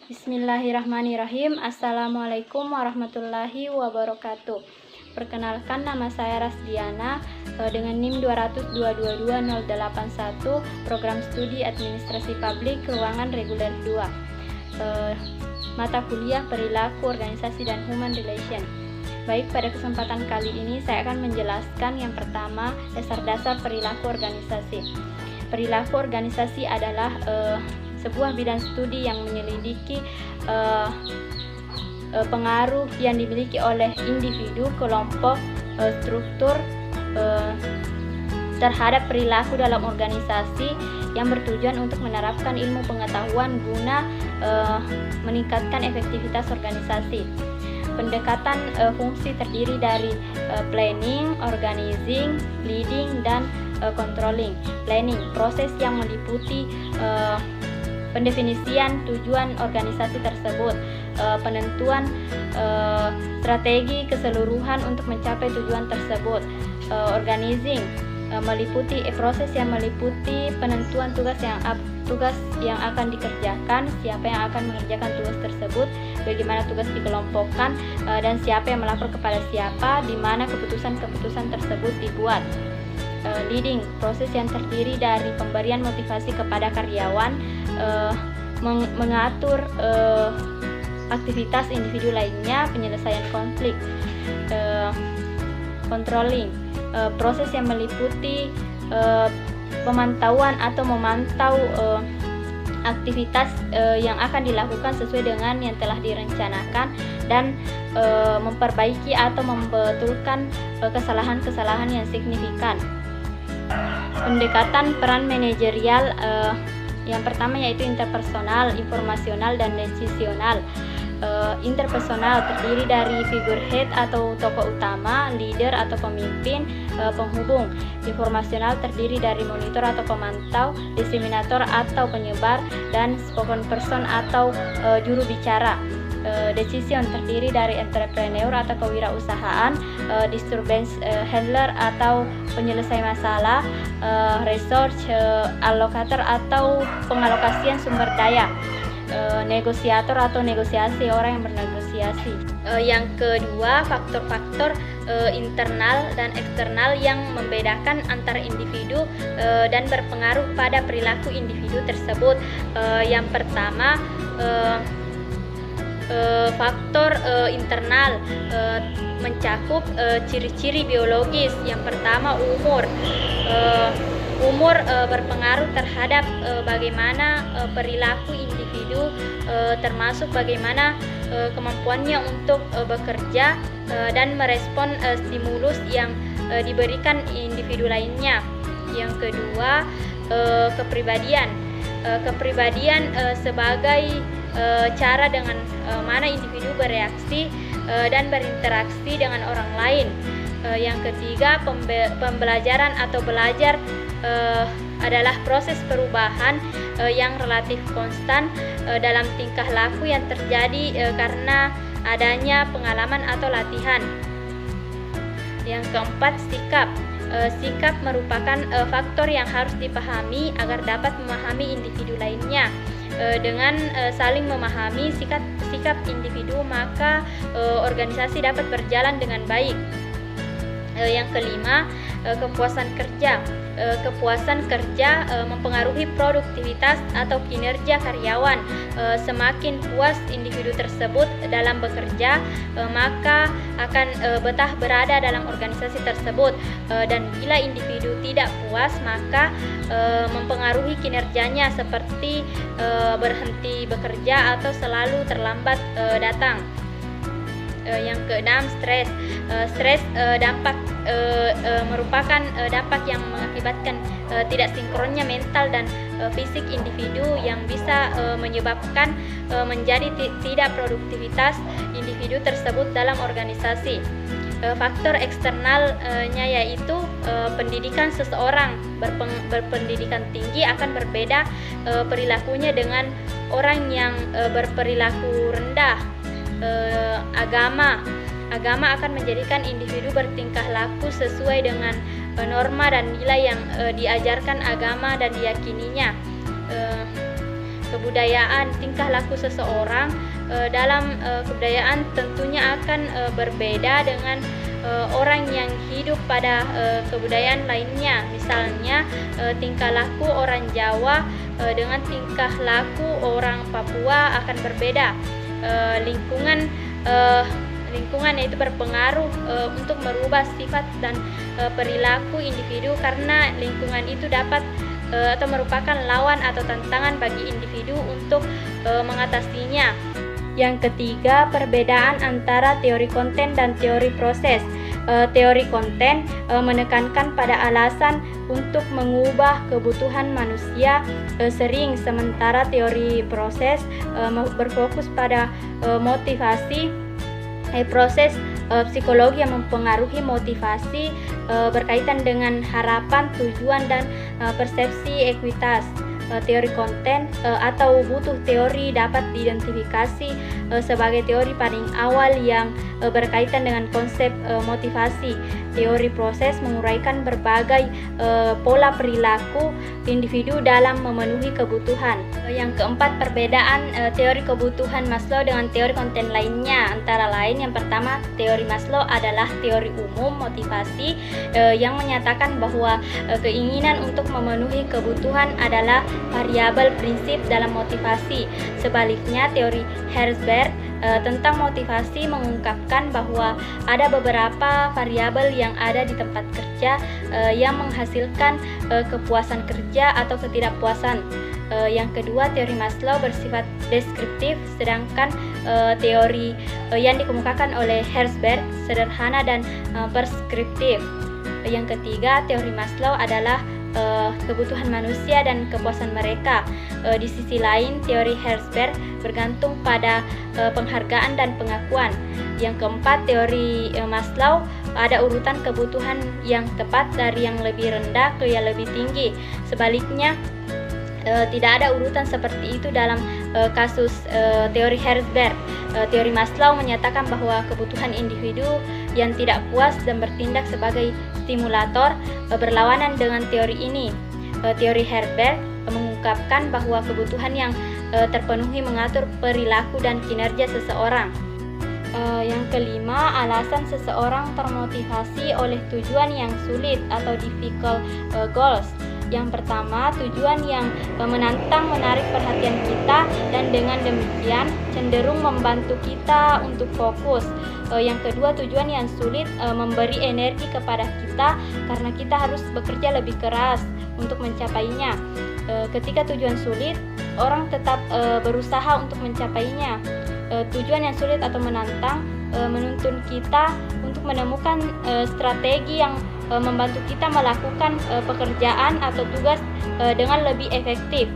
Bismillahirrahmanirrahim. Assalamualaikum warahmatullahi wabarakatuh. Perkenalkan, nama saya Rasdiana dengan NIM 2222081, Program Studi Administrasi Publik Keuangan Reguler 2, mata kuliah Perilaku Organisasi dan Human Relation. Baik, pada kesempatan kali ini saya akan menjelaskan yang pertama, dasar-dasar perilaku organisasi. Perilaku organisasi adalah sebuah bidang studi yang menyelidiki pengaruh yang dimiliki oleh individu, kelompok, struktur terhadap perilaku dalam organisasi yang bertujuan untuk menerapkan ilmu pengetahuan guna meningkatkan efektivitas organisasi. Pendekatan fungsi terdiri dari planning, organizing, leading, dan controlling. Planning, proses yang meliputi pendefinisian tujuan organisasi tersebut, penentuan strategi keseluruhan untuk mencapai tujuan tersebut. Organizing meliputi proses yang meliputi penentuan tugas yang akan dikerjakan, siapa yang akan mengerjakan tugas tersebut, bagaimana tugas dikelompokkan, dan siapa yang melapor kepada siapa, di mana keputusan-keputusan tersebut dibuat. Leading, proses yang terdiri dari pemberian motivasi kepada karyawan, mengatur aktivitas individu lainnya, penyelesaian konflik. Controlling, proses yang meliputi pemantauan atau memantau aktivitas yang akan dilakukan sesuai dengan yang telah direncanakan, dan memperbaiki atau membetulkan kesalahan-kesalahan yang signifikan. Pendekatan peran manajerial yang pertama yaitu interpersonal, informasional, dan decisional. Interpersonal terdiri dari figurehead atau tokoh utama, leader atau pemimpin, penghubung. Informasional terdiri dari monitor atau pemantau, diseminator atau penyebar, dan spoken person atau juru bicara. Decision terdiri dari entrepreneur atau kewirausahaan, disturbance handler atau penyelesai masalah, resource allocator atau pengalokasian sumber daya, negosiator atau negosiasi, orang yang bernegosiasi. Yang kedua, faktor-faktor internal dan eksternal yang membedakan antara individu dan berpengaruh pada perilaku individu tersebut. Yang pertama, faktor internal mencakup ciri-ciri biologis. Yang pertama, umur. Umur berpengaruh terhadap bagaimana perilaku individu, termasuk bagaimana kemampuannya untuk bekerja dan merespon stimulus yang diberikan individu lainnya. Yang kedua, kepribadian. Kepribadian sebagai cara dengan mana individu bereaksi dan berinteraksi dengan orang lain. Yang ketiga, pembelajaran atau belajar adalah proses perubahan yang relatif konstan dalam tingkah laku yang terjadi karena adanya pengalaman atau latihan. Yang keempat, sikap. Sikap merupakan faktor yang harus dipahami agar dapat memahami individu lainnya. Dengan saling memahami sikap individu, maka organisasi dapat berjalan dengan baik. Yang kelima, kepuasan kerja. Kepuasan kerja mempengaruhi produktivitas atau kinerja karyawan. Semakin puas individu tersebut dalam bekerja, maka akan betah berada dalam organisasi tersebut. Dan bila individu tidak puas, maka mempengaruhi kinerjanya seperti berhenti bekerja atau selalu terlambat datang. Yang keenam, stres. Stres merupakan dampak yang mengakibatkan tidak sinkronnya mental dan fisik individu yang bisa menyebabkan menjadi tidak produktivitas individu tersebut dalam organisasi. Faktor eksternalnya yaitu pendidikan. Seseorang berpendidikan tinggi akan berbeda perilakunya dengan orang yang berperilaku rendah. Agama akan menjadikan individu bertingkah laku sesuai dengan norma dan nilai yang diajarkan agama dan diyakininya. kebudayaan, tingkah laku seseorang dalam kebudayaan tentunya akan berbeda dengan orang yang hidup pada kebudayaan lainnya. Misalnya tingkah laku orang Jawa dengan tingkah laku orang Papua akan berbeda. Lingkungan itu berpengaruh untuk merubah sifat dan perilaku individu, karena lingkungan itu dapat atau merupakan lawan atau tantangan bagi individu untuk mengatasinya. Yang ketiga, perbedaan antara teori konten dan teori proses. Teori konten menekankan pada alasan untuk mengubah kebutuhan manusia sering, sementara teori proses berfokus pada motivasi. Proses psikologi yang mempengaruhi motivasi berkaitan dengan harapan, tujuan, dan persepsi ekuitas. Teori konten atau butuh teori dapat diidentifikasi sebagai teori paling awal yang berkaitan dengan konsep motivasi. Teori proses menguraikan berbagai pola perilaku individu dalam memenuhi kebutuhan. Yang keempat, perbedaan teori kebutuhan Maslow dengan teori konten lainnya. Antara lain, yang pertama, teori Maslow adalah teori umum motivasi yang menyatakan bahwa keinginan untuk memenuhi kebutuhan adalah variabel prinsip dalam motivasi. Sebaliknya, teori Herzberg tentang motivasi mengungkapkan bahwa ada beberapa variabel yang ada di tempat kerja yang menghasilkan kepuasan kerja atau ketidakpuasan. Yang kedua, teori Maslow bersifat deskriptif, sedangkan teori yang dikemukakan oleh Herzberg sederhana dan preskriptif. Yang ketiga, teori Maslow adalah kebutuhan manusia dan kepuasan mereka. Di sisi lain, teori Herzberg bergantung pada penghargaan dan pengakuan. Yang keempat, teori Maslow ada urutan kebutuhan yang tepat dari yang lebih rendah ke yang lebih tinggi. Sebaliknya, tidak ada urutan seperti itu dalam kasus teori Herzberg. Teori Maslow menyatakan bahwa kebutuhan individu yang tidak puas dan bertindak sebagai stimulator berlawanan dengan teori ini. Teori Herzberg mengungkapkan bahwa kebutuhan yang terpenuhi mengatur perilaku dan kinerja seseorang. Yang kelima, alasan seseorang termotivasi oleh tujuan yang sulit atau difficult goals. Yang pertama, tujuan yang menantang menarik perhatian kita dan dengan demikian cenderung membantu kita untuk fokus. Yang kedua, tujuan yang sulit memberi energi kepada kita karena kita harus bekerja lebih keras untuk mencapainya. Ketika tujuan sulit, orang tetap berusaha untuk mencapainya. Tujuan yang sulit atau menantang menuntun kita untuk menemukan strategi yang membantu kita melakukan pekerjaan atau tugas dengan lebih efektif.